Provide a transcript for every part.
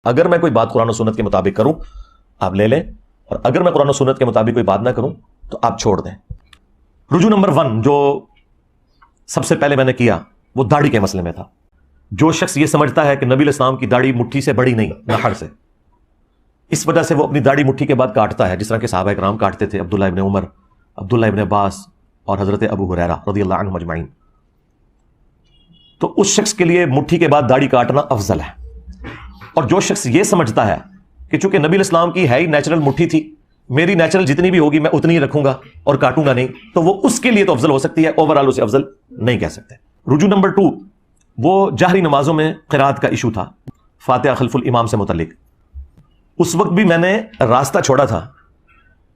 اگر میں کوئی بات قرآن و سنت کے مطابق کروں آپ لے لیں، اور اگر میں قرآن و سنت کے مطابق کوئی بات نہ کروں تو آپ چھوڑ دیں۔ رجوع نمبر 1 جو سب سے پہلے میں نے کیا وہ داڑھی کے مسئلے میں تھا۔ جو شخص یہ سمجھتا ہے کہ نبی علیہ السلام کی داڑھی مٹھی سے بڑی نہیں، نہر سے، اس وجہ سے وہ اپنی داڑھی مٹھی کے بعد کاٹتا ہے، جس طرح کہ صحابہ کرام کاٹتے تھے، عبداللہ ابن عمر، عبداللہ ابن عباس اور حضرت ابو ہریرہ رضی اللہ عنہم اجمعین، تو اس شخص کے لیے مٹھی کے بعد داڑھی کاٹنا افضل ہے۔ اور جو شخص یہ سمجھتا ہے کہ چونکہ نبی علیہ السلام کی ہے ہی نیچرل مٹھی تھی، میری نیچرل جتنی بھی ہوگی میں اتنی ہی رکھوں گا اور کاٹوں گا نہیں، تو وہ اس کے لیے تو افضل ہو سکتی ہے، اوورآل اسے افضل نہیں کہہ سکتے۔ رجوع نمبر 2 وہ جہری نمازوں میں قرات کا ایشو تھا، فاتحہ خلف الامام سے متعلق۔ اس وقت بھی میں نے راستہ چھوڑا تھا،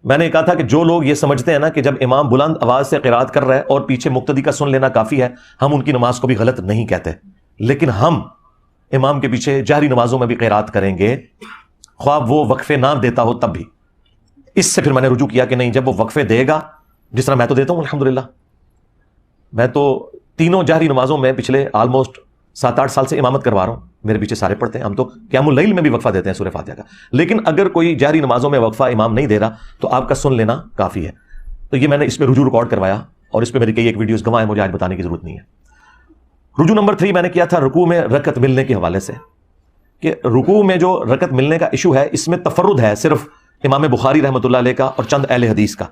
میں نے کہا تھا کہ جو لوگ یہ سمجھتے ہیں نا کہ جب امام بلند آواز سے قرات کر رہا ہے اور پیچھے مقتدی کا سن لینا کافی ہے، ہم ان کی نماز کو بھی غلط نہیں کہتے، لیکن ہم امام کے پیچھے جہری نمازوں میں بھی قرات کریں گے، خواہ وہ وقفے نہ دیتا ہو تب بھی۔ اس سے پھر میں نے رجوع کیا کہ نہیں، جب وہ وقفے دے گا، جس طرح میں تو دیتا ہوں الحمدللہ، میں تو تینوں جہری نمازوں میں پچھلے آلموسٹ 7-8 سال سے امامت کروا رہا ہوں، میرے پیچھے سارے پڑھتے ہیں، ہم تو قیام اللیل میں بھی وقفہ دیتے ہیں سورہ فاتحہ کا، لیکن اگر کوئی جہری نمازوں میں وقفہ امام نہیں دے رہا تو آپ کا سن لینا کافی ہے۔ تو یہ میں نے اس پہ رجوع ریکارڈ کروایا اور اس پہ میری کئی ایک ویڈیوز گنوائے، مجھے آج بتانے کی ضرورت نہیں ہے۔ رجوع نمبر 3 میں نے کیا تھا رکوع میں رکعت ملنے کے حوالے سے، کہ رکوع میں جو رکعت ملنے کا ایشو ہے اس میں تفرد ہے صرف امام بخاری رحمۃ اللہ علیہ کا اور چند اہل حدیث کا،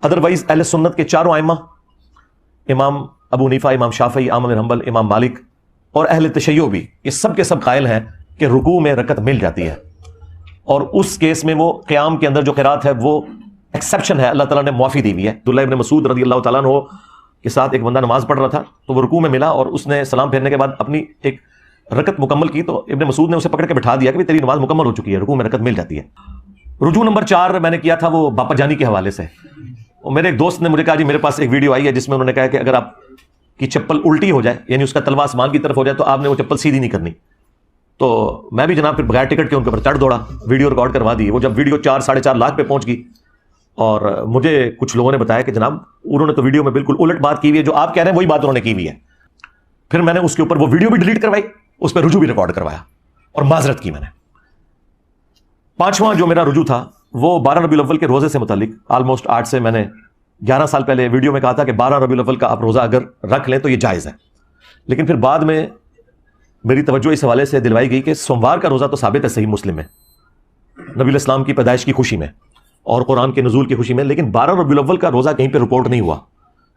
ادروائز اہل سنت کے چاروں ائمہ، امام ابو حنیفہ، امام شافعی، احمد بن حنبل، امام مالک اور اہل تشیع بھی، یہ سب کے سب قائل ہیں کہ رکوع میں رکعت مل جاتی ہے، اور اس کیس میں وہ قیام کے اندر جو قرات ہے وہ ایکسیپشن ہے، اللہ تعالیٰ نے معافی دی ہوئی ہے۔ عبداللہ ابن مسعود رضی اللہ تعالیٰ عنہ کے ساتھ ایک بندہ نماز پڑھ رہا تھا تو وہ رکوع میں ملا اور اس نے سلام پھیرنے کے بعد اپنی ایک رکعت مکمل کی، تو ابن مسعود نے اسے پکڑ کے بٹھا دیا کہ تیری نماز مکمل ہو چکی ہے، رکوع میں رکعت مل جاتی ہے۔ رجوع نمبر 4 میں نے کیا تھا وہ باپا جانی کے حوالے سے، اور میرے ایک دوست نے مجھے کہا جی میرے پاس ایک ویڈیو آئی ہے جس میں انہوں نے کہا کہ اگر آپ کی چپل الٹی ہو جائے، یعنی اس کا تلوا آسمان کی طرف ہو جائے، تو آپ نے وہ چپل سیدھی نہیں کرنی۔ تو میں بھی جناب پھر بغیر ٹکٹ کے ان کے اوپر چڑھ دوڑا، ویڈیو ریکارڈ کروا دی۔ وہ جب ویڈیو 4-4.5 لاکھ پہ پہنچ گئی، اور مجھے کچھ لوگوں نے بتایا کہ جناب انہوں نے تو ویڈیو میں بالکل الٹ بات کی ہوئی ہے، جو آپ کہہ رہے ہیں وہی بات انہوں نے کی ہوئی ہے۔ پھر میں نے اس کے اوپر وہ ویڈیو بھی ڈیلیٹ کروائی، اس پہ رجوع بھی ریکارڈ کروایا اور معذرت کی میں نے۔ 5واں جو میرا رجوع تھا وہ 12 ربیع الاول کے روزے سے متعلق، آلموسٹ 8 سے میں نے 11 سال پہلے ویڈیو میں کہا تھا کہ 12 ربیع الاول کا آپ روزہ اگر رکھ لیں تو یہ جائز ہے، لیکن پھر بعد میں میری توجہ اس حوالے سے دلوائی گئی کہ سوموار کا روزہ تو ثابت ہے صحیح مسلم میں، نبی علیہ السلام کی پیدائش کی خوشی میں اور قرآن کے نزول کی خوشی میں، لیکن 12 ربیع الاول کا روزہ کہیں پہ رپورٹ نہیں ہوا،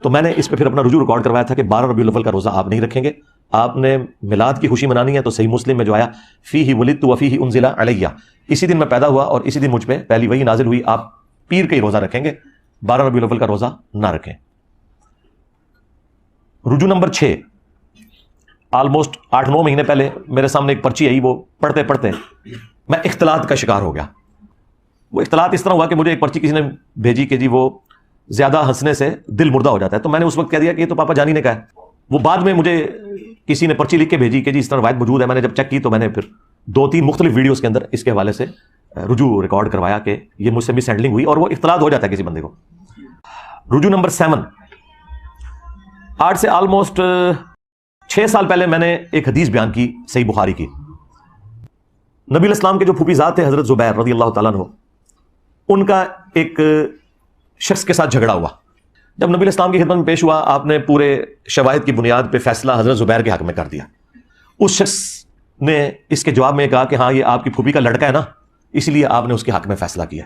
تو میں نے اس پہ پھر اپنا رجوع ریکارڈ کروایا تھا کہ 12 ربیع الاول کا روزہ آپ نہیں رکھیں گے، آپ نے میلاد کی خوشی منانی ہے تو صحیح مسلم میں جو آیا فیہ ولدت وفیہ انزل علیہ، اسی دن میں پیدا ہوا اور اسی دن مجھ پہ پہلی وحی نازل ہوئی، آپ پیر کا ہی روزہ رکھیں گے، 12 ربیع الاول کا روزہ نہ رکھیں۔ رجوع نمبر 6 آلموسٹ 8-9 مہینے پہلے میرے سامنے ایک پرچی آئی، وہ پڑھتے پڑھتے میں اختلاط کا شکار ہو گیا۔ وہ اختلاط اس طرح ہوا کہ مجھے ایک پرچی کسی نے بھیجی کہ جی وہ زیادہ ہنسنے سے دل مردہ ہو جاتا ہے، تو میں نے اس وقت کہہ دیا کہ یہ تو پاپا جانی نے کہا ہے۔ وہ بعد میں مجھے کسی نے پرچی لکھ کے بھیجی کہ جی اس طرح روایت موجود ہے، میں نے جب چیک کی تو میں نے پھر 2-3 مختلف ویڈیوز کے اندر اس کے حوالے سے رجوع ریکارڈ کروایا کہ یہ مجھ سے مس ہینڈلنگ ہوئی، اور وہ اختلاط ہو جاتا ہے کسی بندے کو۔ رجوع نمبر 7 8 سے آلموسٹ 6 سال پہلے میں نے ایک حدیث بیان کی صحیح بخاری کی، نبی علیہ السلام کے جو پھوپھی ذات تھے حضرت زبیر رضی اللہ تعالیٰ عنہ، ان کا ایک شخص کے ساتھ جھگڑا ہوا۔ جب نبی علیہ السلام کی خدمت میں پیش ہوا، آپ نے پورے شواہد کی بنیاد پہ فیصلہ حضرت زبیر کے حق میں کر دیا۔ اس شخص نے اس کے جواب میں کہا کہ ہاں یہ آپ کی پھوپھی کا لڑکا ہے نا، اسی لیے آپ نے اس کے حق میں فیصلہ کیا۔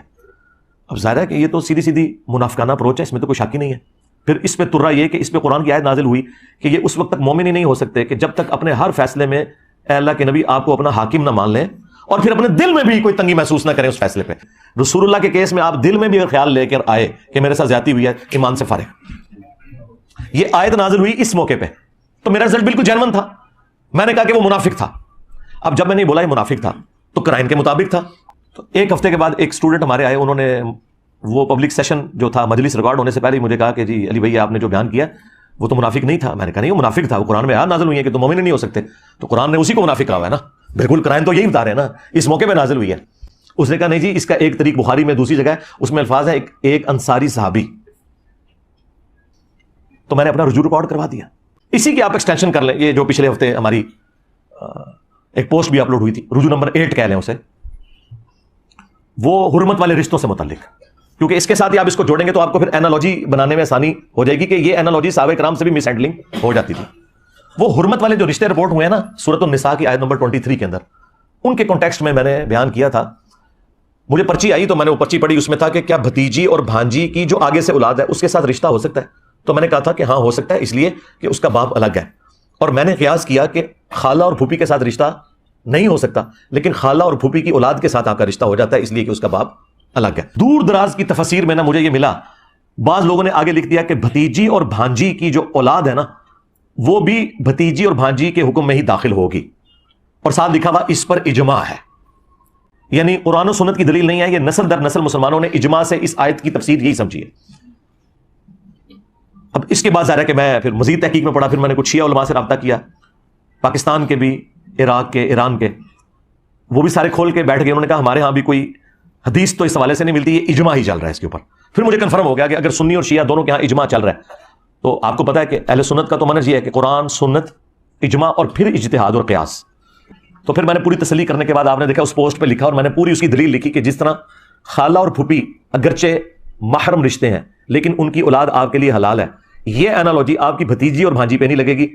اب ظاہر ہے کہ یہ تو سیدھی سیدھی منافقانہ اپروچ ہے، اس میں تو کوئی شک ہی نہیں ہے۔ پھر اس پہ ترا یہ کہ اس پہ قرآن کی آیت نازل ہوئی کہ یہ اس وقت تک مومن ہی نہیں ہو سکتے کہ جب تک اپنے ہر فیصلے میں اے اللہ کے نبی آپ کو اپنا حاکم نہ مان لیں، اور پھر اپنے دل میں بھی کوئی تنگی محسوس نہ کریں اس فیصلے پہ۔ رسول اللہ کے کیس میں آپ دل میں بھی اگر خیال لے کر آئے کہ میرے ساتھ زیادتی ہوئی ہے، ایمان سے فارغ۔ یہ آیت نازل ہوئی اس موقع پہ، تو میرا رزلٹ بالکل جینون تھا، میں نے کہا کہ وہ منافق تھا۔ اب جب میں نے بولا یہ منافق تھا تو قرائن کے مطابق تھا۔ تو ایک ہفتے کے بعد ایک اسٹوڈنٹ ہمارے آئے، انہوں نے وہ پبلک سیشن جو تھا مجلس ریکارڈ ہونے سے پہلے ہی مجھے کہا کہ جی علی بھائی آپ نے جو بیان کیا وہ تو منافق نہیں تھا۔ میں نے کہا نہیں وہ منافق تھا، وہ قرآن میں آیات نازل ہوئی ہے کہ تم مومن نہیں ہو سکتے، تو قرآن نے اسی کو منافق کہا ہوا ہے نا، بالکل قرآن تو یہی بتا رہے ہیں نا، اس موقع پہ نازل ہوئی ہے۔ اس نے کہا نہیں جی اس کا ایک طریق بخاری میں دوسری جگہ ہے، اس میں الفاظ ہیں ایک انصاری صحابی، تو میں نے اپنا رجوع ریکارڈ کروا دیا۔ اسی کی آپ ایکسٹینشن کر لیں، یہ جو پچھلے ہفتے ہماری ایک پوسٹ بھی اپلوڈ ہوئی تھی، رجوع نمبر 8 کہہ لیں اسے، وہ حرمت والے رشتوں سے متعلق، کیونکہ اس کے ساتھ ہی آپ اس کو جوڑیں گے تو آپ کو پھر اینالوجی بنانے میں آسانی ہو جائے گی کہ یہ اینالوجی صحابہ کرام سے بھی مس ہینڈلنگ ہو جاتی تھی۔ وہ حرمت والے جو رشتے رپورٹ ہوئے ہیں نا سورۃ النساء کی آیت نمبر 23 کے اندر، ان کے کانٹیکسٹ میں نے بیان کیا تھا۔ مجھے پرچی آئی تو میں نے وہ پرچی پڑھی، اس میں تھا کہ کیا بھتیجی اور بھانجی کی جو آگے سے اولاد ہے اس کے ساتھ رشتہ ہو سکتا ہے؟ تو میں نے کہا تھا کہ ہاں ہو سکتا ہے، اس لیے کہ اس کا باپ الگ ہے، اور میں نے قیاس کیا کہ خالہ اور پھوپھی کے ساتھ رشتہ نہیں ہو سکتا، لیکن خالہ اور پھوپھی کی اولاد کے ساتھ آپ کا رشتہ ہو جاتا ہے، اس لیے کہ اس کا باپ الگ ہے۔ دور دراز کی تفسیر میں نا مجھے یہ ملا، بعض لوگوں نے آگے لکھ دیا کہ بھتیجی اور بھانجی کی جو اولاد ہے نا وہ بھی بھتیجی اور بھانجی کے حکم میں ہی داخل ہوگی، اور ساتھ لکھا ہوا اس پر اجماع ہے، یعنی قرآن و سنت کی دلیل نہیں ہے، یہ نسل در نسل مسلمانوں نے اجماع سے اس آیت کی تفسیر یہی سمجھی ہے۔ اب اس کے بعد ظاہر ہے کہ میں پھر مزید تحقیق میں پڑھا، پھر میں نے کچھ شیعہ علماء سے رابطہ کیا، پاکستان کے بھی، عراق کے، ایران کے، وہ بھی سارے کھول کے بیٹھ گئے، انہوں نے کہا ہمارے ہاں بھی کوئی حدیث تو اس حوالے سے نہیں ملتی، یہ اجماع ہی چل رہا ہے اس کے اوپر۔ پھر مجھے کنفرم ہو گیا کہ اگر سنی اور شیعہ دونوں کے ہاں اجماع چل رہا ہے، تو آپ کو پتا ہے کہ اہل سنت کا تو منہج یہ ہے کہ قرآن، سنت، اجماع اور پھر اجتہاد اور قیاس۔ تو پھر میں نے پوری تسلی کرنے کے بعد آپ نے دیکھا اس پوسٹ پہ لکھا، اور میں نے پوری اس کی دلیل لکھی کہ جس طرح خالہ اور پھوپھی اگرچہ محرم رشتے ہیں لیکن ان کی اولاد آپ کے لیے حلال ہے، یہ انالوجی آپ کی بھتیجی اور بھانجی پہ نہیں لگے گی،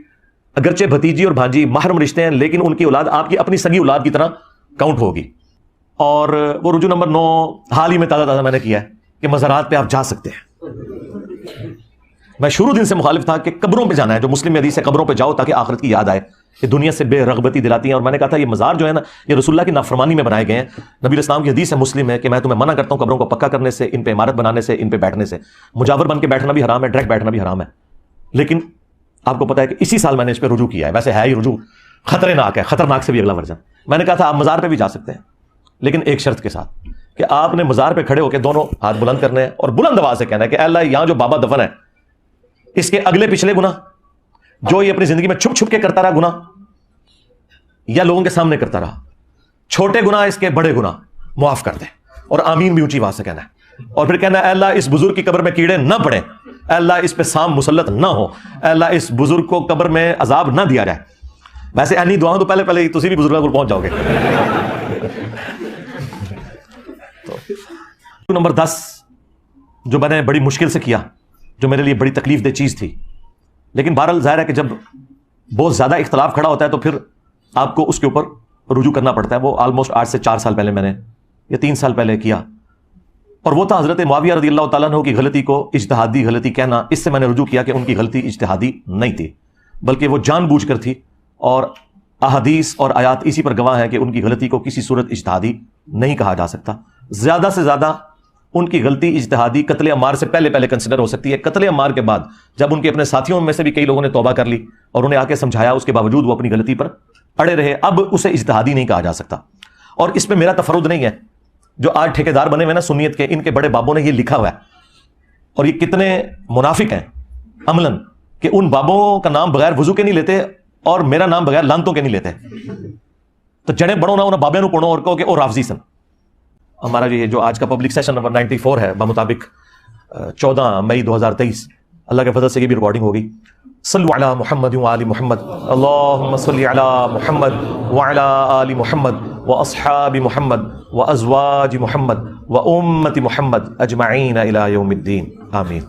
اگرچہ بھتیجی اور بھانجی محرم رشتے ہیں لیکن ان کی اولاد آپ کی اپنی سگی اولاد کی طرح کاؤنٹ ہوگی۔ اور وہ رجوع نمبر 9 حال ہی میں تازہ میں نے کیا ہے کہ مزارات پہ آپ جا سکتے ہیں۔ میں شروع دن سے مخالف تھا کہ قبروں پہ جانا ہے، جو مسلم حدیث ہے قبروں پہ جاؤ تاکہ آخرت کی یاد آئے، یہ دنیا سے بے رغبتی دلاتی ہیں، اور میں نے کہا تھا یہ مزار جو ہے نا یہ رسول اللہ کی نافرمانی میں بنائے گئے ہیں۔ نبی الاسلام کی حدیث ہے، مسلم ہے، کہ میں تمہیں منع کرتا ہوں قبروں کو پکا کرنے سے، ان پہ عمارت بنانے سے، ان پہ بیٹھنے سے، مجاور بن کے بیٹھنا بھی حرام ہے، ڈائریکٹ بیٹھنا بھی حرام ہے۔ لیکن آپ کو پتا ہے کہ اسی سال میں نے اس پہ رجوع کیا ہے، ویسے ہے ہی رجوع خطرناک ہے، خطرناک سے بھی اگلا ورژن۔ میں نے کہا تھا آپ مزار پہ بھی جا سکتے ہیں لیکن ایک شرط کے ساتھ کہ آپ نے مزار پہ کھڑے ہو کے دونوں ہاتھ بلند کرنے ہیں اور بلند آواز سے کہنا ہے کہ اے اللہ یہاں جو بابا دفن ہے اس کے اگلے پچھلے گناہ جو یہ اپنی زندگی میں چھپ چھپ کے کرتا رہا گناہ یا لوگوں کے سامنے کرتا رہا، چھوٹے گناہ اس کے بڑے گناہ معاف کر دے، اور آمین بھی اونچی آواز سے کہنا ہے، اور پھر کہنا ہے اے اللہ اس بزرگ کی قبر میں کیڑے نہ پڑیں، اے اللہ اس پہ سام مسلط نہ ہو، اے اللہ اس بزرگ کو قبر میں عذاب نہ دیا جائے۔ ویسے اینی دعاؤں تو پہلے پہلے ہی تسی بھی بزرگوں کو پہنچ جاؤ گے۔ تو نمبر 10 جو میں نے بڑی مشکل سے کیا، جو میرے لیے بڑی تکلیف دہ چیز تھی، لیکن بہرحال ظاہر ہے کہ جب بہت زیادہ اختلاف کھڑا ہوتا ہے تو پھر آپ کو اس کے اوپر رجوع کرنا پڑتا ہے۔ وہ آلموسٹ 8 سے 4 سال پہلے میں نے یا 3 سال پہلے کیا، اور وہ تھا حضرت معاویہ رضی اللہ تعالیٰ عنہ کی غلطی کو اجتہادی غلطی کہنا۔ اس سے میں نے رجوع کیا کہ ان کی غلطی اجتہادی نہیں تھی بلکہ وہ جان بوجھ کر تھی، اور احادیث اور آیات اسی پر گواہ ہیں کہ ان کی غلطی کو کسی صورت اجتہادی نہیں کہا جا سکتا۔ زیادہ سے زیادہ ان کی غلطی اجتہادی قتل عمار سے پہلے کنسیڈر ہو سکتی ہے۔ قتل عمار کے بعد جب ان کے اپنے ساتھیوں میں سے بھی کئی لوگوں نے توبہ کر لی اور انہیں آ کے سمجھایا، اس کے باوجود وہ اپنی غلطی پر اڑے رہے، اب اسے اجتہادی نہیں کہا جا سکتا۔ اور اس پہ میرا تفرد نہیں ہے، جو آج ٹھیکیدار بنے ہوئے نا سنیت کے، ان کے بڑے بابوں نے یہ لکھا ہوا ہے، اور یہ کتنے منافق ہیں عملاً کہ ان بابوں کا نام بغیر وضو کے نہیں لیتے اور میرا نام بغیر لانتوں کے نہیں لیتے۔ تو جڑے بڑھو نہ انہیں بابے نو پڑھو اور کہو کہ او رافضی سن۔ ہمارا یہ جو آج کا پبلک سیشن نمبر 94 ہے، بمطابق 14 مئی 2023، اللہ کے فضل سے یہ بھی ریکارڈنگ ہوگی۔ صلو علی محمد وآل محمد، اللہم صلی علی محمد وعلی آل محمد واصحاب محمد وازواج محمد وامت محمد اجمعین الی یوم الدین، آمین۔